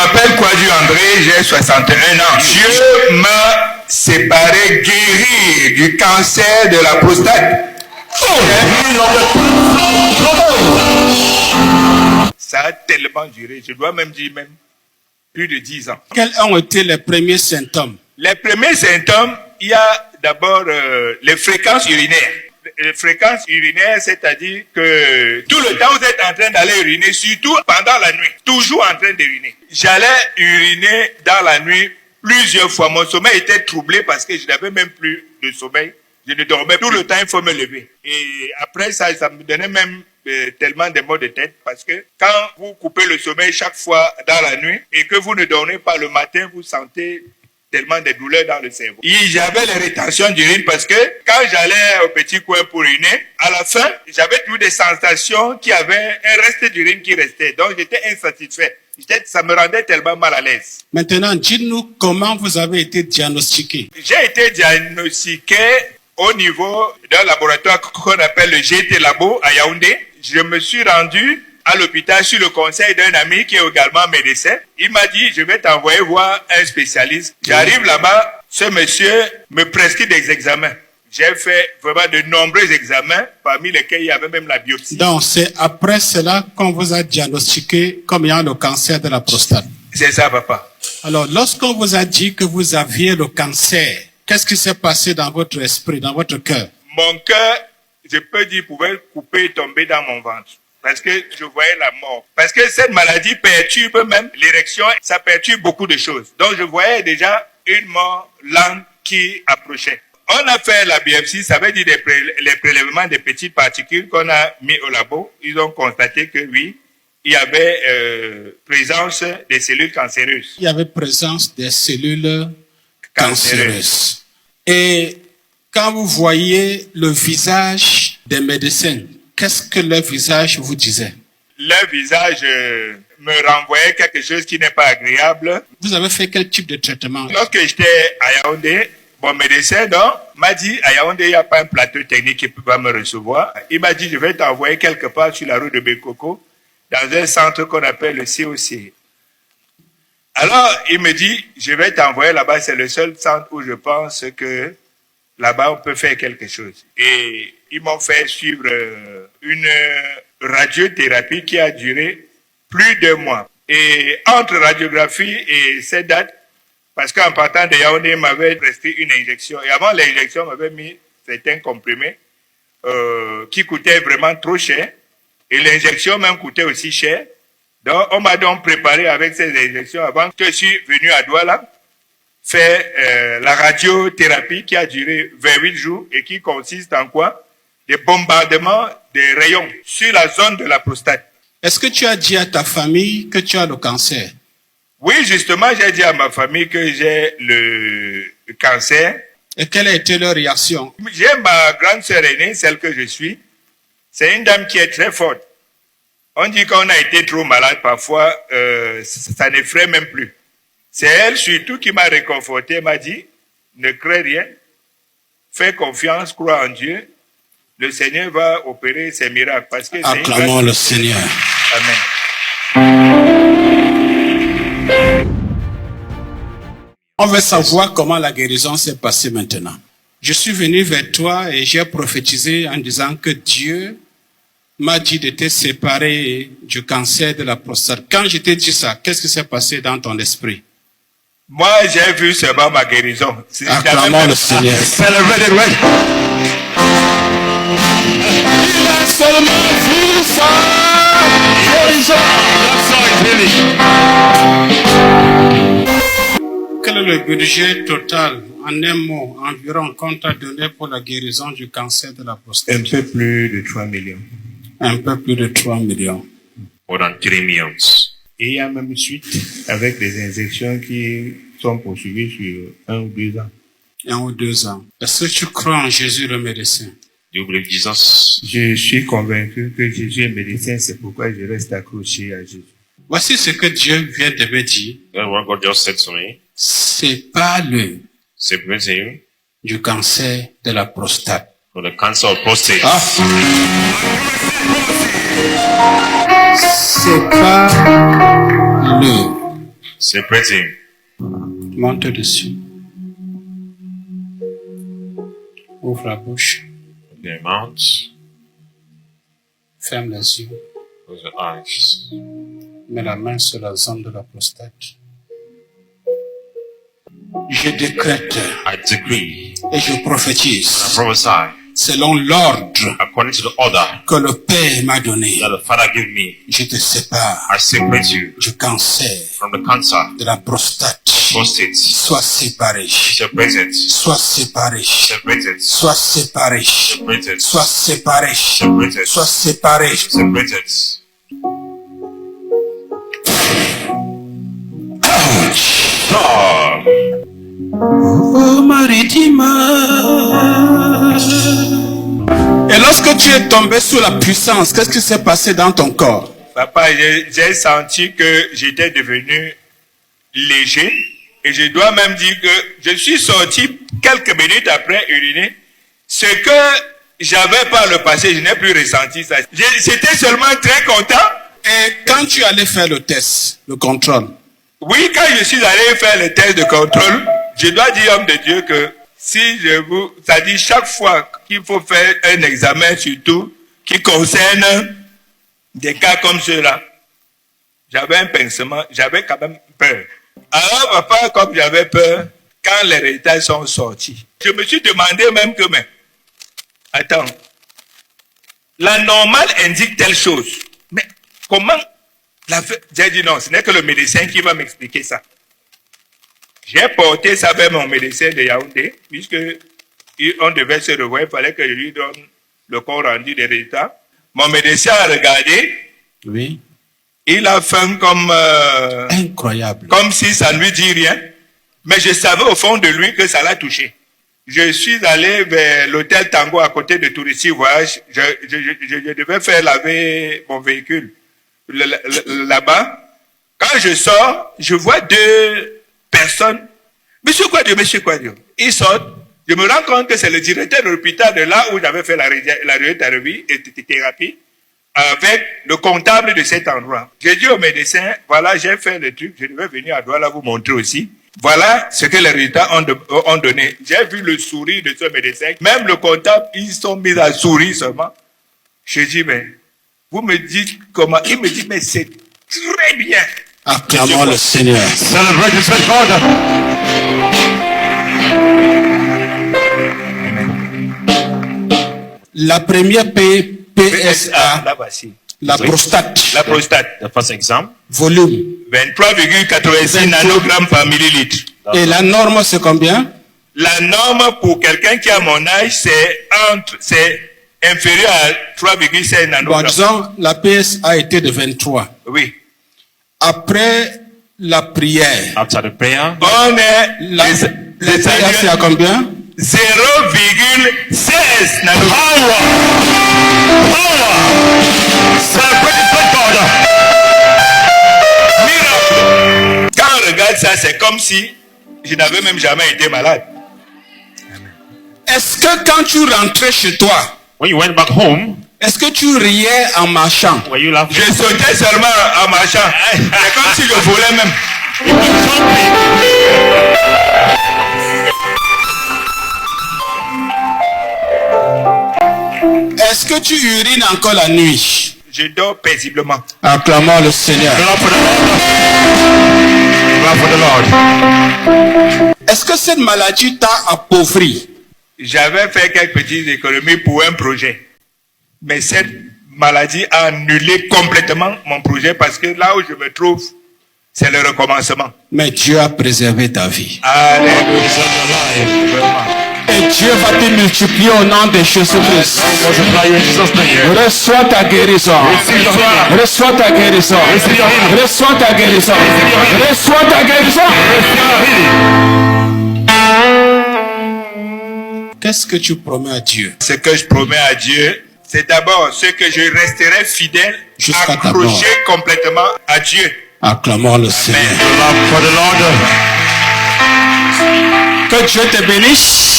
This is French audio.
m'appelle Kwaju André, j'ai 61 ans. Dieu m'a séparé, guéri du cancer de la prostate. Ça a tellement duré, je dois même dire plus de 10 ans. Quels ont été les premiers symptômes? Les premiers symptômes, il y a d'abord les fréquences urinaires. Les fréquences urinaires, c'est-à-dire que tout le temps vous êtes en train d'aller uriner, surtout pendant la nuit, toujours en train d'uriner. J'allais uriner dans la nuit plusieurs fois. Mon sommeil était troublé parce que je n'avais même plus de sommeil. Je ne dormais tout le temps, il faut me lever. Et après ça me donnait même tellement de maux de tête parce que quand vous coupez le sommeil chaque fois dans la nuit et que vous ne dormez pas le matin, vous sentez tellement de douleurs dans le cerveau. Et j'avais les rétentions d'urine parce que quand j'allais au petit coin pour uriner, à la fin, j'avais toujours des sensations qui avaient un reste d'urine qui restait. Donc j'étais insatisfait. Ça me rendait tellement mal à l'aise. Maintenant, dites-nous comment vous avez été diagnostiqué. J'ai été diagnostiqué au niveau d'un laboratoire qu'on appelle le GT Labo à Yaoundé. Je me suis rendu à l'hôpital sur le conseil d'un ami qui est également médecin. Il m'a dit, je vais t'envoyer voir un spécialiste. J'arrive là-bas, ce monsieur me prescrit des examens. J'ai fait vraiment de nombreux examens, parmi lesquels il y avait même la biopsie. Donc, c'est après cela qu'on vous a diagnostiqué comme ayant le cancer de la prostate. C'est ça, papa. Alors, lorsqu'on vous a dit que vous aviez le cancer, qu'est-ce qui s'est passé dans votre esprit, dans votre cœur? Mon cœur, je peux dire, pouvait couper et tomber dans mon ventre. Parce que je voyais la mort. Parce que cette maladie perturbe même l'érection, ça perturbe beaucoup de choses. Donc je voyais déjà une mort lente qui approchait. On a fait la biopsie, ça veut dire les prélèvements des petites particules qu'on a mis au labo. Ils ont constaté que oui, il y avait présence des cellules cancéreuses. Il y avait présence des cellules cancéreuses. Et quand vous voyez le visage des médecins, qu'est-ce que leur visage vous disait? Leur visage me renvoyait quelque chose qui n'est pas agréable. Vous avez fait quel type de traitement? Lorsque j'étais à Yaoundé, mon médecin m'a dit, à Yaoundé, il n'y a pas un plateau technique qui peut pas me recevoir. Il m'a dit, je vais t'envoyer quelque part sur la rue de Bekoko, dans un centre qu'on appelle le COC. Alors, il me dit, je vais t'envoyer là-bas, c'est le seul centre où je pense que là-bas, on peut faire quelque chose. Et ils m'ont fait suivre une radiothérapie qui a duré plus de mois. Et entre radiographie et cette date, parce qu'en partant de Yaoundé, ils m'avaient prescrit une injection. Et avant l'injection, ils m'avaient mis certains comprimés qui coûtaient vraiment trop cher. Et l'injection même coûtait aussi cher. Donc, on m'a donc préparé avec ces injections avant que je suis venu à Douala faire la radiothérapie qui a duré 28 jours et qui consiste en quoi? Des bombardements des rayons sur la zone de la prostate. Est-ce que tu as dit à ta famille que tu as le cancer? Oui, justement, j'ai dit à ma famille que j'ai le cancer. Et quelle a été leur réaction? J'ai ma grande sœur aînée, celle que je suis. C'est une dame qui est très forte. On dit qu'on a été trop malade parfois, ça n'effraie même plus. C'est elle surtout qui m'a réconforté, m'a dit, ne crains rien, fais confiance, crois en Dieu. Le Seigneur va opérer ses miracles. Parce que acclamons le Seigneur. Amen. On veut savoir comment la guérison s'est passée maintenant. Je suis venu vers toi et j'ai prophétisé en disant que Dieu m'a dit de te séparer du cancer de la prostate. Quand je t'ai dit ça, qu'est-ce qui s'est passé dans ton esprit? Moi, j'ai vu seulement ma guérison. Acclamons le Seigneur. Celebrate it, Il a seulement vu sa guérison. Quel est le budget total, en un mot, environ, qu'on t'a donné pour la guérison du cancer de la prostate? Un peu plus de 3 millions. Un peu plus de 3 millions. More than 3 millions. Et il y a même suite avec des injections qui sont poursuivies sur 1 ou 2 ans. 1 ou 2 ans. Est-ce que tu crois en Jésus le médecin? Do you believe Jesus? Je suis convaincu que Jésus est médecin, c'est pourquoi je reste accroché à Jésus. Voici ce que Dieu vient de me dire. That's what God just said to me. Sépare-le Separate him du cancer de la prostate. from the cancer of prostate. Sépare-le Celebrate him. Monte dessus. Ouvre la bouche. The mouth. Ferme les yeux. Close your eyes. Mets la main sur la zone de la prostate. Je décrète I decree, et je I prophétise prophesy, selon l'ordre according to the order que le Père m'a donné. that the Father gave me, Je te sépare I separate you du cancer from the cancer, de la prostate. prostate. Sois séparé. Separated. Sois séparé. Separated. Sois séparé. Separated. Sois séparé. Separated. Sois séparé. Separated. Oh, Oh, Maridima. Et lorsque tu es tombé sous la puissance, qu'est-ce qui s'est passé dans ton corps? Papa, j'ai senti que j'étais devenu léger et je dois même dire que je suis sorti quelques minutes après uriner. Ce que j'avais par le passé, je n'ai plus ressenti ça. J'étais seulement très content. Et quand tu allais faire le test, le contrôle, Oui, quand je suis allé faire le test de contrôle, je dois dire, homme de Dieu, que si je vous... Ça dit chaque fois qu'il faut faire un examen, surtout, qui concerne des cas comme ceux-là, j'avais un pincement, j'avais quand même peur. Alors, papa, comme j'avais peur, quand les résultats sont sortis, je me suis demandé même que, mais, attends, la normale indique telle chose, mais comment j'ai dit non, ce n'est que le médecin qui va m'expliquer ça. J'ai porté ça vers mon médecin de Yaoundé, puisque on devait se revoir, il fallait que je lui donne le compte rendu des résultats. Mon médecin a regardé, oui, il a fait comme, incroyable. comme si ça ne lui dit rien, mais je savais au fond de lui que ça l'a touché. Je suis allé vers l'hôtel Tango à côté de Touristy Voyage, je devais faire laver mon véhicule là-bas. Quand je sors, je vois deux personnes. Monsieur Quadio. Ils sortent. Je me rends compte que c'est le directeur de l'hôpital de là où j'avais fait la radiothérapie et thérapie avec le comptable de cet endroit. J'ai dit au médecin, voilà, j'ai fait le truc, je devais venir à Douala vous montrer aussi. Voilà ce que les résultats ont donné. J'ai vu le sourire de ce médecin. Même le comptable, ils sont mis à sourire seulement. Je dis, mais vous me dites comment? Il me dit, mais c'est très bien. Acclamons le Seigneur. celebrate the Son God. La première PSA, Là, voici. la prostate, La prostate. The first exam, volume. 23,86 nanogrammes par millilitre. Et la norme, c'est combien? La norme pour quelqu'un qui a mon âge, c'est inférieur à 3,5 Bon, nanogrammes. disons, la PSA était de 23. Oui. Après la prière, after the prayer, On est la prière, c'est à combien? 0,16 nanogrammes. celebrate the Son God. Miracle. Quand on regarde ça, c'est comme si je n'avais même jamais été malade. Est-ce que quand tu rentrais chez toi, When you went back home, est-ce que tu riais en marchant? were you laughing? Je sautais seulement en marchant. C'est comme si je volais même. You were jumping. Est-ce que tu urines encore la nuit? Je dors paisiblement. Acclamons le Seigneur. Clap for the Lord. Clap for the Lord. Est-ce que cette maladie t'a appauvri? J'avais fait quelques petites économies pour un projet. Mais cette maladie a annulé complètement mon projet parce que là où je me trouve, c'est le recommencement. Mais Dieu a préservé ta vie. Alléluia. Et Dieu va te multiplier au nom de Jésus-Christ. Multiply in Jesus' name. Reçois ta guérison. Receive your healing. Reçois ta guérison. Receive your healing. Reçois ta guérison. Reçois ta guérison. Receive your healing. Qu'est-ce que tu promets à Dieu? Ce que je promets à Dieu, c'est d'abord ce que je resterai fidèle, Jusqu'à ta accroché mort. complètement à Dieu. Acclamons le Seigneur. Clap for the Lord. Que Dieu te bénisse.